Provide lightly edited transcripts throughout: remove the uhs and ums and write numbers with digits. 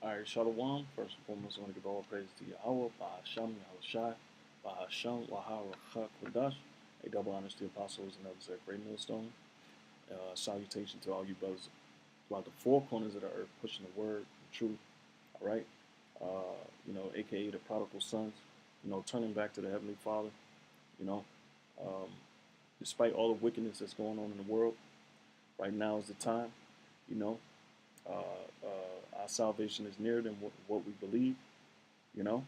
All right, Shalom. First and foremost, I want to give all praise to Yahweh, Bahasham, Yahushai, Bahasham, Wahara, Kodash. A double honors to the apostles and others at Great Millstone. Salutation to all you brothers throughout the four corners of the earth, pushing the word, the truth. All right, aka the prodigal sons. Turning back to the heavenly Father. You know, um, despite all the wickedness that's going on in the world, right now is the time. You know, our salvation is nearer than what we believe, you know.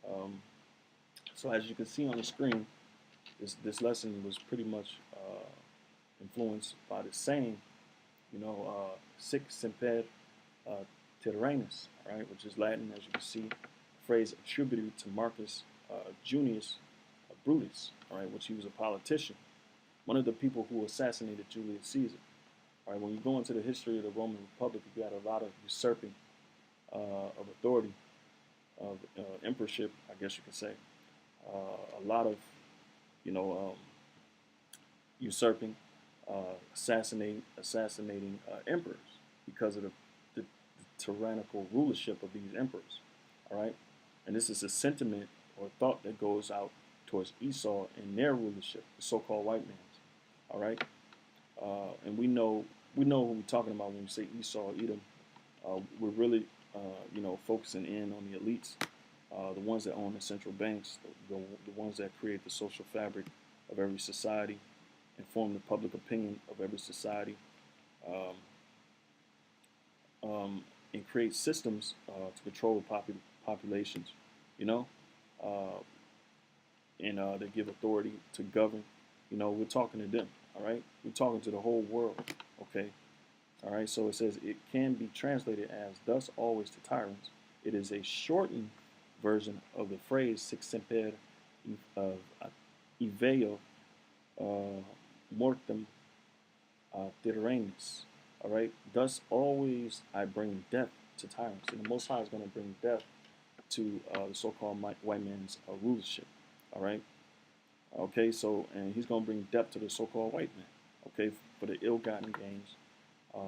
Um, so as you can see on the screen, this lesson was pretty much influenced by the saying, sic semper uh, tyrannis, right, which is Latin, as you can see, a phrase attributed to Marcus Junius Brutus, all right, which he was a politician, one of the people who assassinated Julius Caesar. All right, when you go into the history of the Roman Republic, you got a lot of usurping of authority, of emperorship, I guess you could say. A lot of, you know, um, usurping, assassinating emperors because of the tyrannical rulership of these emperors. All right, and this is a sentiment or thought that goes out towards Esau and their rulership, the so-called white man's. All right, and we know who we're talking about when we say Esau, Edom. We're really, focusing in on the elites, the ones that own the central banks, the ones that create the social fabric of every society and form the public opinion of every society, um, and create systems to control populations, you know, uh, and they give authority to govern. We're talking to them, all right? We're talking to the whole world, okay? All right, so it says it can be translated as thus always to tyrants. It is a shortened version of the phrase sic semper of eveo mortem tyrannis. All right, thus always I bring death to tyrants. And the Most High is going to bring death to the so-called white man's rulership. All right, okay, so, and he's going to bring death to the so-called white man, okay, for the ill-gotten gains,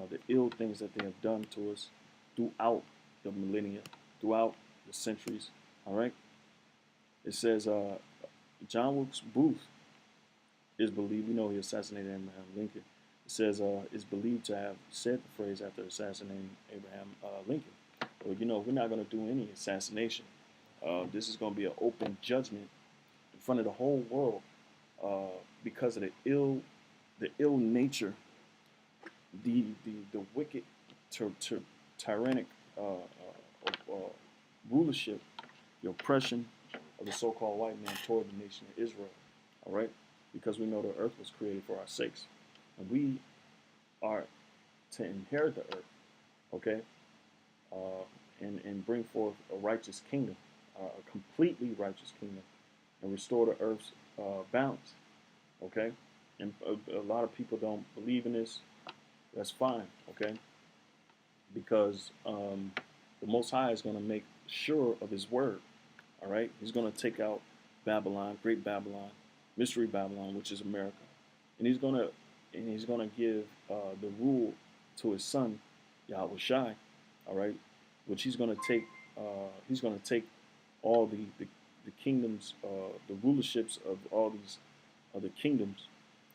the ill things that they have done to us throughout the millennia, throughout the centuries. All right. It says John Wilkes Booth is believed. We know he assassinated Abraham Lincoln. It says is believed to have said the phrase after assassinating Abraham Lincoln. Well, we're not going to do any assassination. This is going to be an open judgment in front of the whole world because of the ill nature, the wicked, tyrannic rulership, the oppression of the so-called white man toward the nation of Israel. All right, because we know the earth was created for our sakes, and we are to inherit the earth. Okay, and bring forth a righteous kingdom, a completely righteous kingdom, and restore the earth's balance. Okay, and a lot of people don't believe in this. That's fine. Okay, because the Most High is going to make sure of His word. All right, He's going to take out Babylon, Great Babylon, Mystery Babylon, which is America, and He's going to give the rule to His Son, Yahweh Shai. All right, which He's going to take. He's going to take all the kingdoms, the rulerships of all these other kingdoms.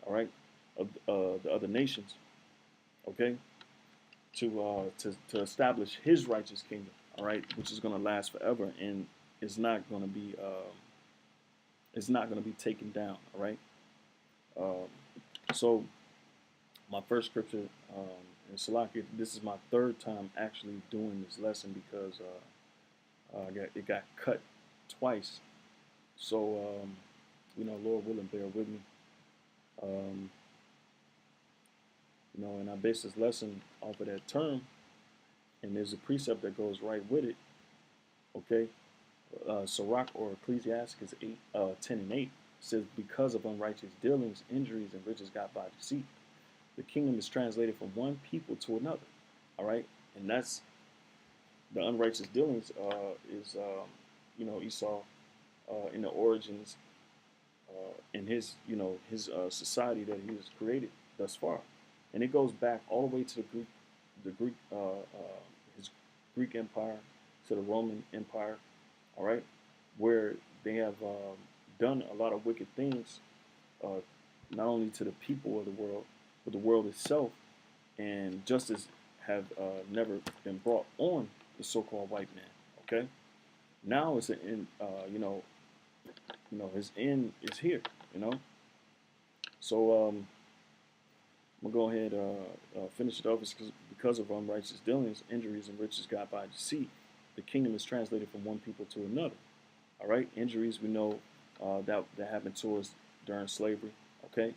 All right, of the other nations. Okay, to establish His righteous kingdom, all right, which is going to last forever, and it's not going to be taken down, all right. Um, so my first scripture in Salaki, this is my third time actually doing this lesson because it got cut twice. So Lord willing, bear with me. Um, and I base this lesson off of that term, and there's a precept that goes right with it. Okay, Sirach or Ecclesiastes 10 and 8 says, because of unrighteous dealings, injuries, and riches got by deceit, the kingdom is translated from one people to another. All right, and that's the unrighteous dealings is Esau in the origins in his society that he has created thus far, and it goes back all the way to the Greek his Greek Empire to the Roman Empire, all right, where they have done a lot of wicked things, uh, not only to the people of the world, but the world itself, and justice have never been brought on the so-called white man. Okay, now it's an his end is here. You know, so I'm gonna go ahead finish it off. It's because of unrighteous dealings, injuries, and riches got by deceit. The kingdom is translated from one people to another. All right, injuries we know that happened to us during slavery. Okay,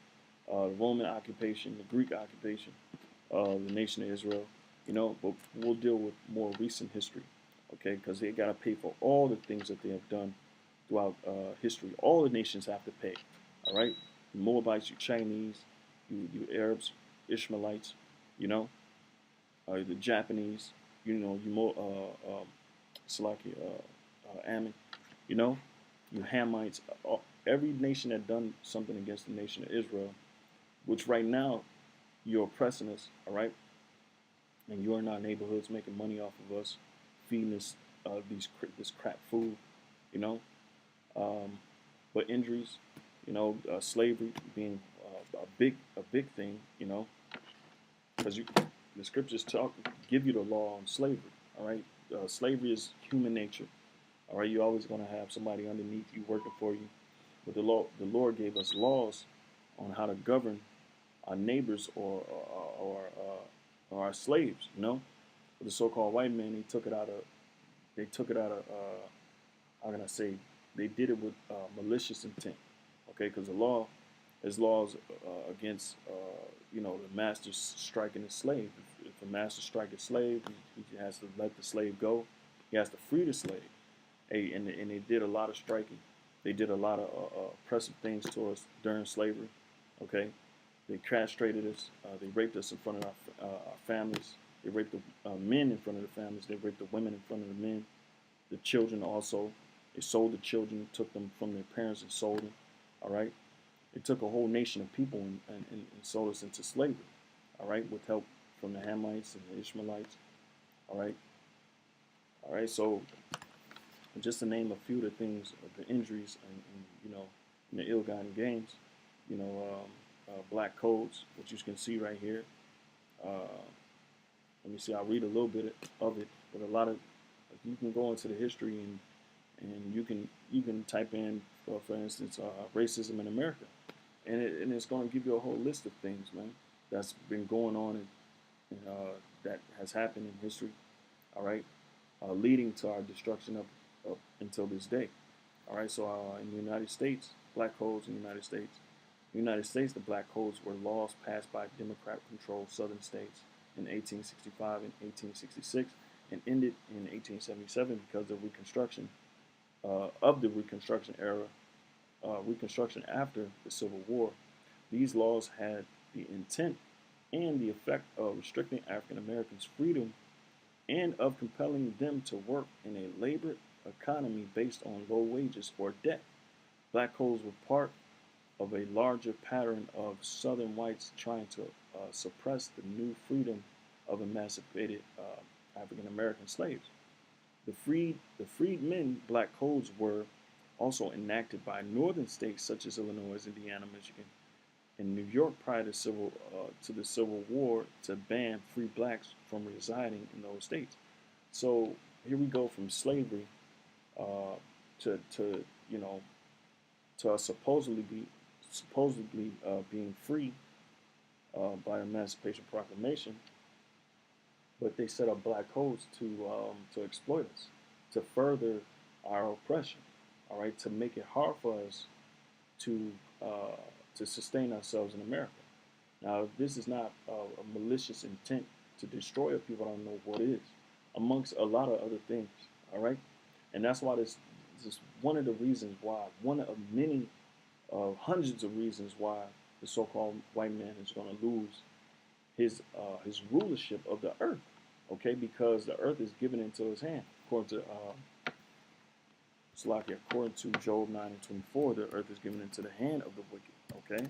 the Roman occupation, the Greek occupation, the nation of Israel. You know, but we'll deal with more recent history. Okay, because they got to pay for all the things that they have done throughout history. All the nations have to pay. All right, you Moabites, you Chinese, you Arabs, Ishmaelites, you know, the Japanese, you know, Salaki, Ammon, you know, you Hamites, every nation that done something against the nation of Israel, which right now you're oppressing us, all right, and you're in our neighborhoods making money off of us, feeding us this crap food, you know, but injuries, you know, slavery being a big thing, you know, because the scriptures give you the law on slavery. All right, slavery is human nature. All right, you're always going to have somebody underneath you working for you. But the Lord gave us laws on how to govern our neighbors or our slaves. You know, but the so-called white man, they took it out of how can I say, they did it with malicious intent. Okay, because the law is laws against the master striking a slave. If a master strikes a slave, he has to let the slave go. He has to free the slave. Hey, and they did a lot of striking. They did a lot of oppressive things to us during slavery. Okay, they castrated us. They raped us in front of our families. They raped the men in front of the families. They raped the women in front of the men. The children also. They sold the children, took them from their parents and sold them. All right. It took a whole nation of people and sold us into slavery. All right, with help from the Hamites and the Ishmaelites. All right. All right. So just to name a few of the things, the injuries and the ill-gotten gains, black codes, which you can see right here. Let me see. I'll read a little bit of it, but a lot of you can go into the history and you can type in, for instance, racism in America, and it's going to give you a whole list of things, man, that's been going on and that has happened in history. All right, leading to our destruction up until this day. All right, so in the United States, black codes in the United States. In the United States, the black codes were laws passed by Democrat-controlled southern states in 1865 and 1866 and ended in 1877 because of the Reconstruction era, Reconstruction after the Civil War. These laws had the intent and the effect of restricting African Americans' freedom and of compelling them to work in a labor economy based on low wages or debt. Black codes were part of a larger pattern of Southern whites trying to suppress the new freedom of emancipated African American slaves. The freedmen black codes were also enacted by northern states such as Illinois, Indiana, Michigan, and New York prior to the Civil War to ban free blacks from residing in those states. So here we go from slavery to us supposedly being free by Emancipation Proclamation, but they set up black codes to exploit us, to further our oppression. All right, to make it hard for us to sustain ourselves in America. Now, if this is not a malicious intent to destroy a people, I don't know what is, amongst a lot of other things. All right, and that's why this is one of the reasons why, one of many hundreds of reasons why the so-called white man is going to lose his rulership of the earth. Okay, because the earth is given into his hand, according to Job 9 and 24, the earth is given into the hand of the wicked. Okay,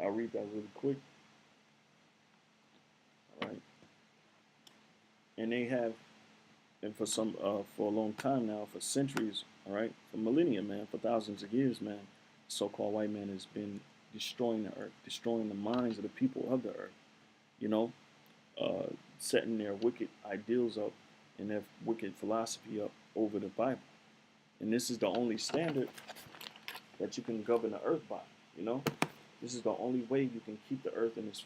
I'll read that really quick. and they have, and for a long time now, for centuries, all right, for millennia, man, for thousands of years, man, so-called white man has been destroying the earth, destroying the minds of the people of the earth, you know, setting their wicked ideals up and their wicked philosophy up over the Bible. And this is the only standard that you can govern the earth by, you know. This is the only way you can keep the earth in its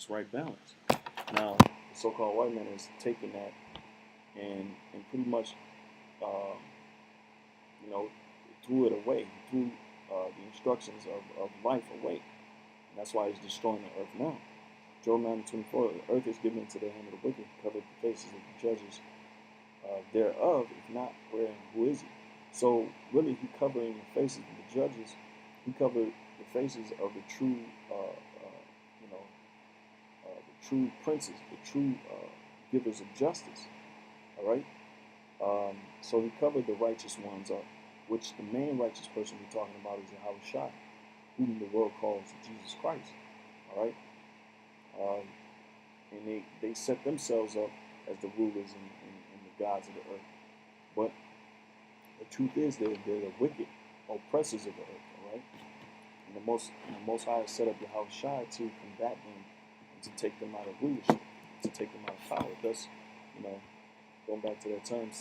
right balance. Now, the so-called white man is taking that and pretty much, uh, you know, threw it away, threw the instructions of life away. And that's why he's destroying the earth now. Job 9:24, the earth is given into the hand of the wicked, covered the faces of the judges thereof, if not, where and who is he? So really, he covering the faces of the judges. He covered the faces of the true, the true princes, the true givers of justice. All right. So he covered the righteous ones up, which the main righteous person we're talking about is Yahushua, whom the world calls Jesus Christ. All right. And they set themselves up as the rulers and the gods of the earth. But the truth is they're the wicked oppressors of the earth. All right. And the Most High set up Yahushua to combat them and to take them out of rulership, to take them out of power. Thus, going back to that term,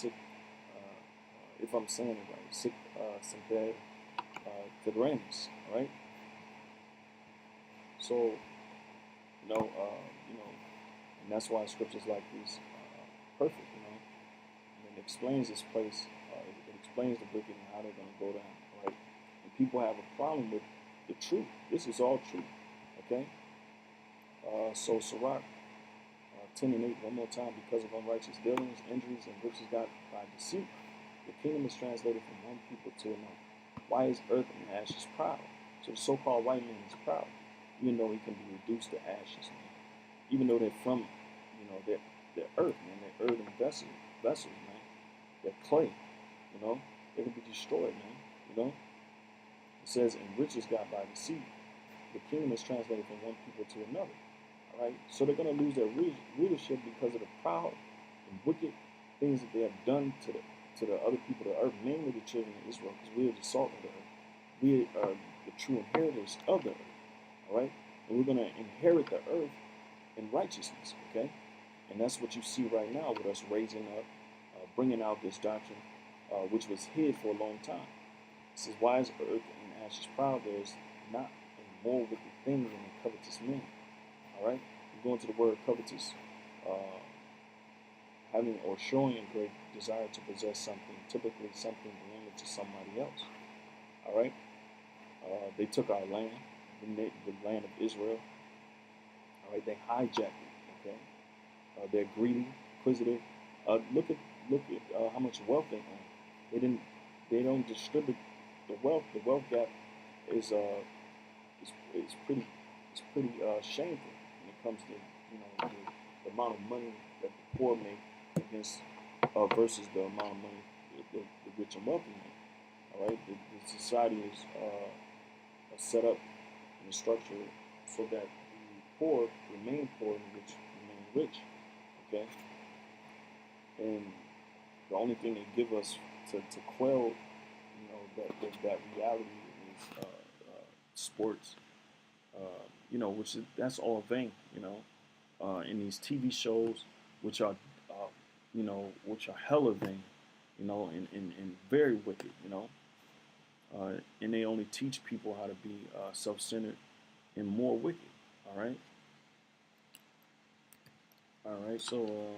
if I'm saying it right, semper tyrannis, right? So, and that's why scriptures like these perfect, and it explains this place, it explains the wicked and how they're going to go down, right? And people have a problem with the truth. This is all truth, okay? So Sirach 10:8, one more time, because of unrighteous dealings, injuries, and riches got by deceit, the kingdom is translated from one people to another. Why is earth and ashes proud? So the so-called white man is proud, even though he can be reduced to ashes, man. Even though they're from, they're earth, man. They're earthen vessels, man. They're clay, They can be destroyed, man. It says, and riches got by deceit. The kingdom is translated from one people to another. All right? So they're going to lose their rulership because of the proud and wicked things that they have done to the other people of the earth, mainly the children of Israel, because we are the salt of the earth. We are the true inheritors of the earth. All right? And we're going to inherit the earth in righteousness, okay? And that's what you see right now with us raising up, bringing out this doctrine, which was hid for a long time. It says, why is earth and ashes proud? There is not a more wicked thing than a covetous man. All right? We go into the word covetous, having or showing a great desire to possess something, typically something belonging to somebody else. All right? They took our land, the land of Israel. All right? They hijacked it, okay? They're greedy, inquisitive. Look at how much wealth they own. They don't distribute the wealth. The wealth gap is pretty shameful when it comes to the amount of money that the poor make against versus the amount of money the rich and wealthy make. All right, the society is set up in a structure so that the poor remain poor and the rich remain rich. Okay, and the only thing they give us to quell, that reality is sports. That's all vain. In these TV shows, which are hella vain. And very wicked. And they only teach people how to be self-centered and more wicked. All right. All right. So.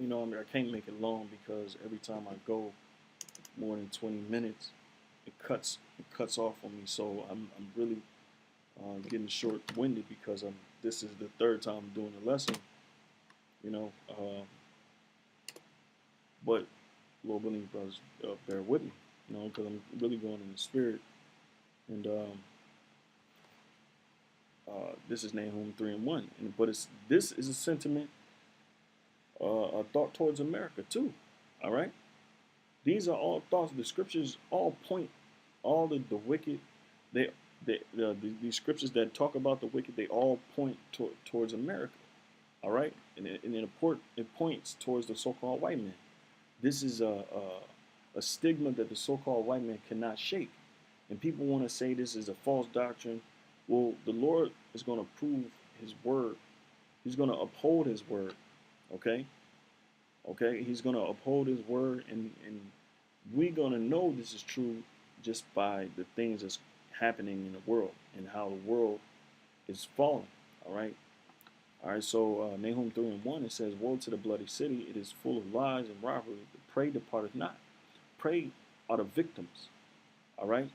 I can't make it long because every time I go more than 20 minutes, it cuts off on me. So I'm really getting short-winded because this is the third time I'm doing the lesson. But Lord willing, brothers, bear with me. Because I'm really going in the spirit. And this is Nahum 3:1. But this is a sentiment. A thought towards America too. All right, these are all thoughts. The scriptures all point, all the wicked. These scriptures that talk about the wicked, they all point towards America. All right, it points towards the so-called white man. This is a stigma that the so-called white man cannot shake. And people want to say this is a false doctrine. Well, the Lord is going to prove his word. He's going to uphold his word. Okay? Okay? He's going to uphold his word. And we're going to know this is true just by the things that's happening in the world and how the world is falling. All right? All right, so Nahum 3 and 1, it says, woe to the bloody city. It is full of lies and robbery. The prey departeth not. Prey are the victims. All right?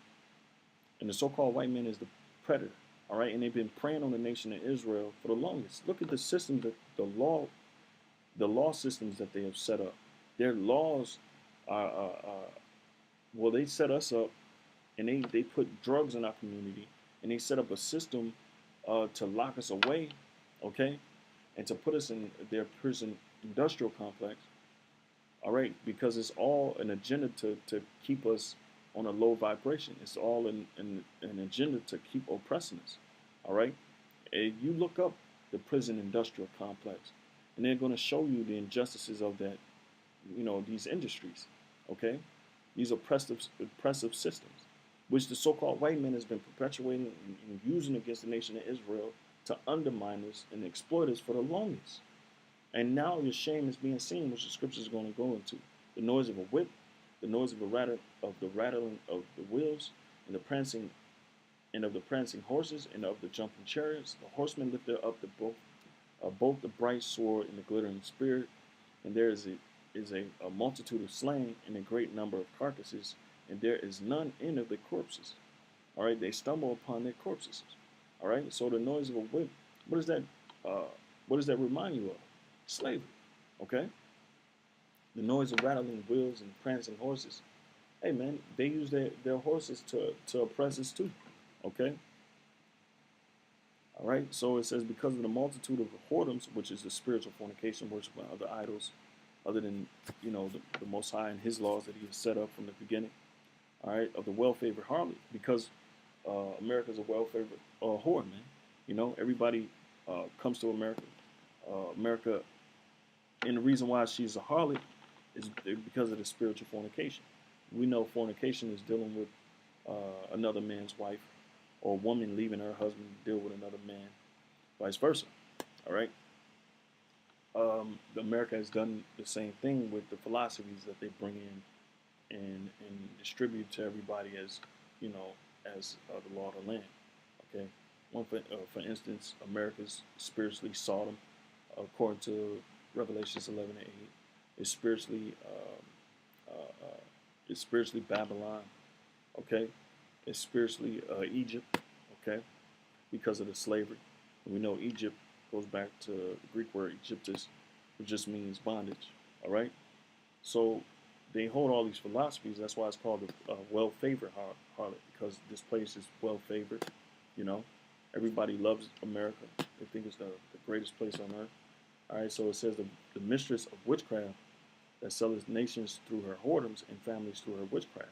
And the so-called white man is the predator. All right, and they've been preying on the nation of Israel for the longest. Look at the systems that the law systems that they have set up. Their laws are well, they set us up, and they put drugs in our community, and they set up a system to lock us away, okay, and to put us in their prison industrial complex. All right, because it's all an agenda to keep us on a low vibration. It's all an agenda to keep oppressing us. All right, and you look up the prison industrial complex, and they're going to show you the injustices of that. These industries. Okay, these oppressive systems, which the so-called white man has been perpetuating and using against the nation of Israel to undermine us and exploit us for the longest. And now your shame is being seen, which the scriptures are going to go into. The noise of a whip, the noise of the rattling of the wheels, and of the prancing horses, and of the jumping chariots. The horsemen lifted up both the bright sword and the glittering spear, and there is a multitude of slain and a great number of carcasses, and there is none in of the corpses. All right, they stumble upon their corpses. All right, so the noise of a whip. What does that? What does that remind you of? Slavery. Okay, the noise of rattling wheels and prancing horses. Hey man, they use their horses to oppress us too. Okay. All right. So it says because of the multitude of whoredoms, which is the spiritual fornication, worship of other idols, other than the Most High and His laws that He has set up from the beginning. All right, of the well-favored harlot, because America's a well-favored whore, man. Everybody comes to America. America, and the reason why she's a harlot is because of the spiritual fornication. We know fornication is dealing with another man's wife, or a woman leaving her husband to deal with another man, vice versa. All right. America has done the same thing with the philosophies that they bring in and distribute to everybody as the law of the land. Okay. For instance, America's spiritually Sodom, according to Revelations 11 and 8. It's spiritually Babylon. Okay. It's spiritually Egypt. Okay. Because of the slavery. And we know Egypt goes back to the Greek word Egyptus, which just means bondage. All right. So they hold all these philosophies. That's why it's called the well-favored harlot, because this place is well-favored. Everybody loves America. They think it's the greatest place on earth. All right, so it says the mistress of witchcraft that selleth nations through her whoredoms and families through her witchcraft.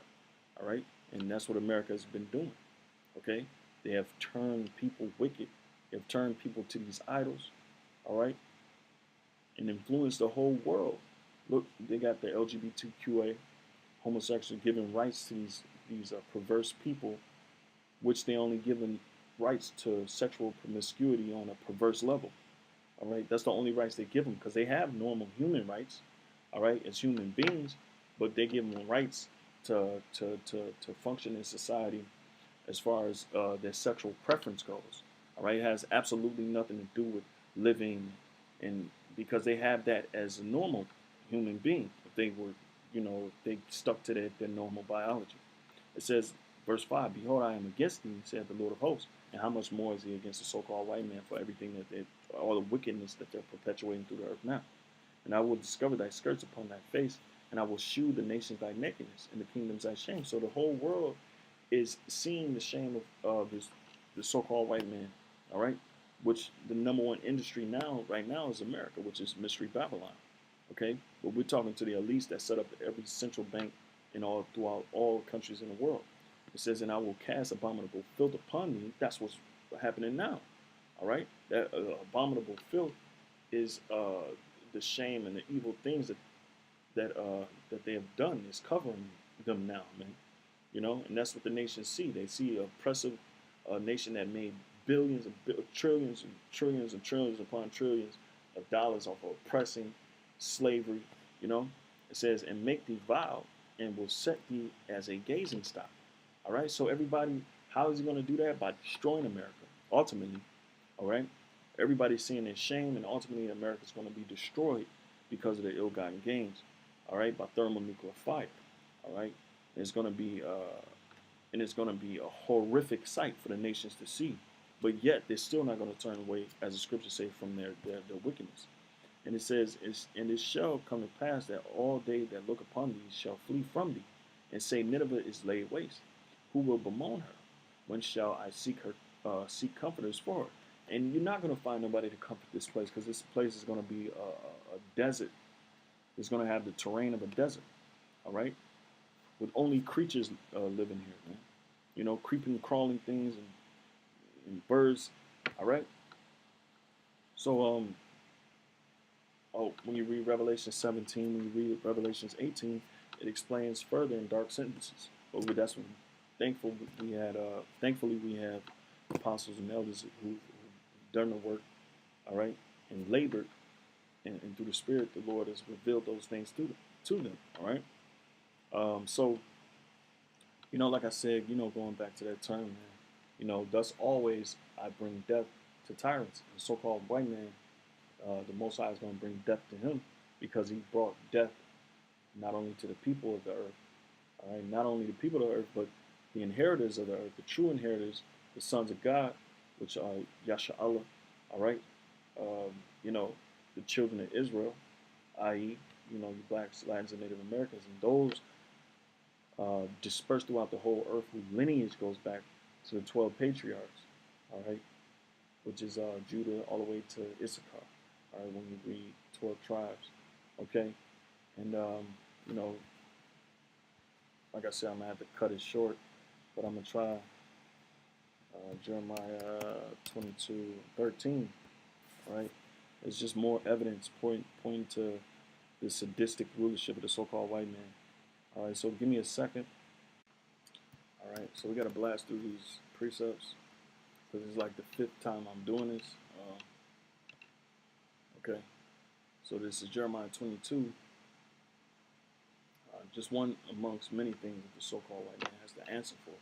All right, and that's what America has been doing. Okay, they have turned people wicked. They have turned people to these idols. All right, and influenced the whole world. Look, they got the LGBTQA, homosexual, giving rights to these perverse people, which they only given rights to sexual promiscuity on a perverse level. All right, that's the only rights they give them, because they have normal human rights. All right, as human beings, but they give them rights to function in society as far as their sexual preference goes. All right, it has absolutely nothing to do with living, and because they have that as a normal human being. If they were, they stuck to their normal biology. It says, verse 5, behold, I am against thee, said the Lord of hosts. And how much more is he against the so-called white man for everything all the wickedness that they're perpetuating through the earth now? And I will discover thy skirts upon thy face, and I will shew the nations thy nakedness, and the kingdoms thy shame. So the whole world is seeing the shame of the so-called white man, all right? Which the number one industry right now is America, which is Mystery Babylon, okay? But we're talking to the elites that set up every central bank throughout all countries in the world. It says, and I will cast abominable filth upon thee. That's what's happening now. All right? That abominable filth is the shame and the evil things that they have done is covering them now, man. And that's what the nations see. They see an oppressive nation that made billions of trillions and trillions and trillions upon trillions of dollars off of oppressing slavery. You know, it says, and make thee vile, and will set thee as a gazing stock. All right. So everybody, how is he going to do that? By destroying America, ultimately. All right. Everybody's seeing their shame, and ultimately America is going to be destroyed because of the ill-gotten gains. All right, by thermonuclear fire. All right, it's going to be a horrific sight for the nations to see. But yet they're still not going to turn away, as the scriptures say, from their wickedness. And it says, and it shall come to pass that all they that look upon thee shall flee from thee, and say, Nineveh is laid waste. Who will bemoan her? When shall I seek comforters for her? And you're not going to find nobody to comfort this place, because this place is going to be a desert. It's going to have the terrain of a desert, all right, with only creatures living here, man. Creeping, crawling things and birds, all right. So, when you read Revelation 17, when you read Revelations 18, it explains further in dark sentences. But that's what thankfully we have apostles and elders who've done the work, all right, and labored, and through the Spirit, the Lord has revealed those things to them, all right. So, like I said, going back to that term, man, thus always I bring death to tyrants. The so-called white man, the Most High is going to bring death to him, because he brought death not only to the people of the earth, all right, not only the people of the earth, but the inheritors of the earth, the true inheritors, the sons of God, which are Yasha Allah, all right, the children of Israel, i.e., the blacks, Latins, and Native Americans, and those dispersed throughout the whole earth, whose lineage goes back to the 12 patriarchs, all right, which is Judah all the way to Issachar, all right, when you read 12 tribes, okay, and, like I said, I'm going to have to cut it short, but I'm going to try Jeremiah 22:13, all right. It's just more evidence pointing to the sadistic rulership of the so-called white man. All right, so give me a second. All right, so we got to blast through these precepts, because it's like the 5th time I'm doing this. Okay, so this is Jeremiah 22. Just one amongst many things that the so-called white man has to answer for.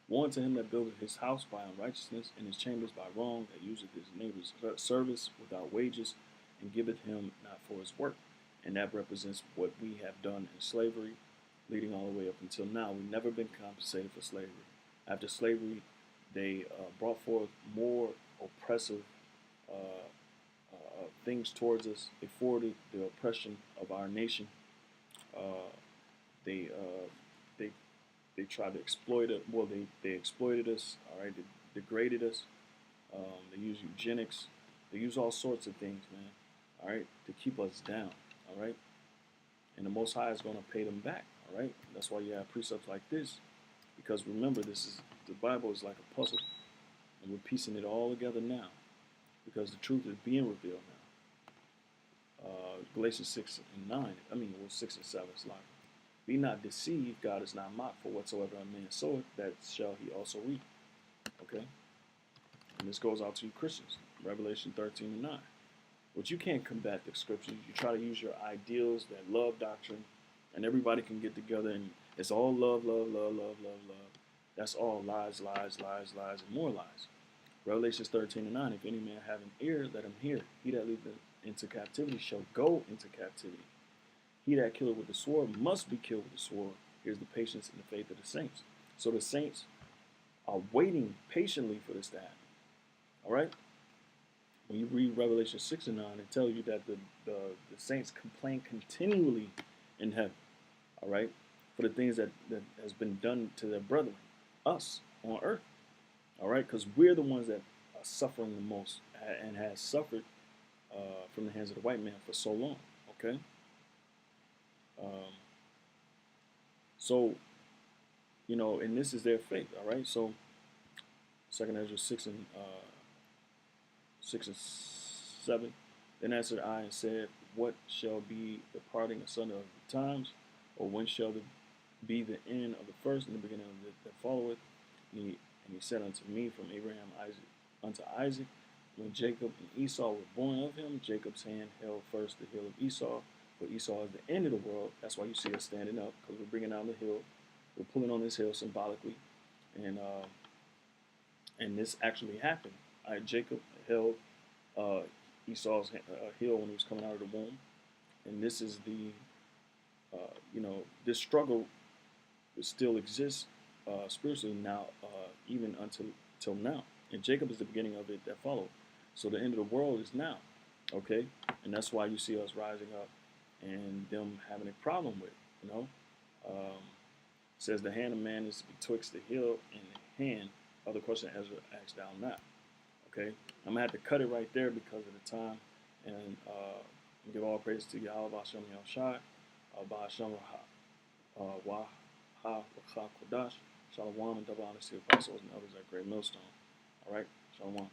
Woe unto him that buildeth his house by unrighteousness, and his chambers by wrong, that useth his neighbor's service without wages, and giveth him not for his work. And that represents what we have done in slavery, leading all the way up until now. We've never been compensated for slavery. After slavery, they brought forth more oppressive things towards us. They forwarded the oppression of our nation. They they tried to exploit it. Well, they exploited us. All right, they degraded us. They use eugenics. They use all sorts of things, man. All right, to keep us down. All right, and the Most High is going to pay them back. All right, that's why you have precepts like this, because remember, the Bible is like a puzzle, and we're piecing it all together now, because the truth is being revealed now. Galatians 6:9. 6 and 7. It's like, be not deceived, God is not mocked, for whatsoever a man soweth, that shall he also reap. Okay? And this goes out to you Christians. Revelation 13:9. But you can't combat the scriptures. You try to use your ideals, that love doctrine, and everybody can get together and it's all love, love, love, love, love, love. That's all lies, lies, lies, lies, and more lies. Revelations 13:9. If any man have an ear, let him hear. He that leadeth into captivity shall go into captivity. He that killeth with the sword must be killed with the sword. Here's the patience and the faith of the saints. So the saints are waiting patiently for this to happen. All right? When you read Revelation 6:9, it tells you that the saints complain continually in heaven. All right? For the things that has been done to their brethren, us on earth. All right? Because we're the ones that are suffering the most and has suffered from the hands of the white man for so long. Okay? So, and this is their faith, all right? So, 2 Ezra 6 and 7, Then answered I and said, what shall be the parting asunder of the times? Or when shall be the end of the first and the beginning of that followeth? And he said unto me, from Abraham Isaac unto Isaac, when Jacob and Esau were born of him, Jacob's hand held first the hill of Esau, for Esau is the end of the world. That's why you see us standing up, because we're bringing down the hill. We're pulling on this hill symbolically, and this actually happened. Jacob held Esau's hill when he was coming out of the womb, and this is the this struggle still exists spiritually now, even till now. And Jacob is the beginning of it that followed. So the end of the world is now, okay? And that's why you see us rising up and them having a problem with, you know. Says the hand of man is betwixt the heel and the hand. Other question Ezra asked down not. Okay, I'm gonna have to cut it right there because of the time, and give all praise to Yahweh Hashem Yahushai, Hashem Wah Ha Kodash, Shalom, and double honors to the apostles and others at Great Millstone. All right, Shalom.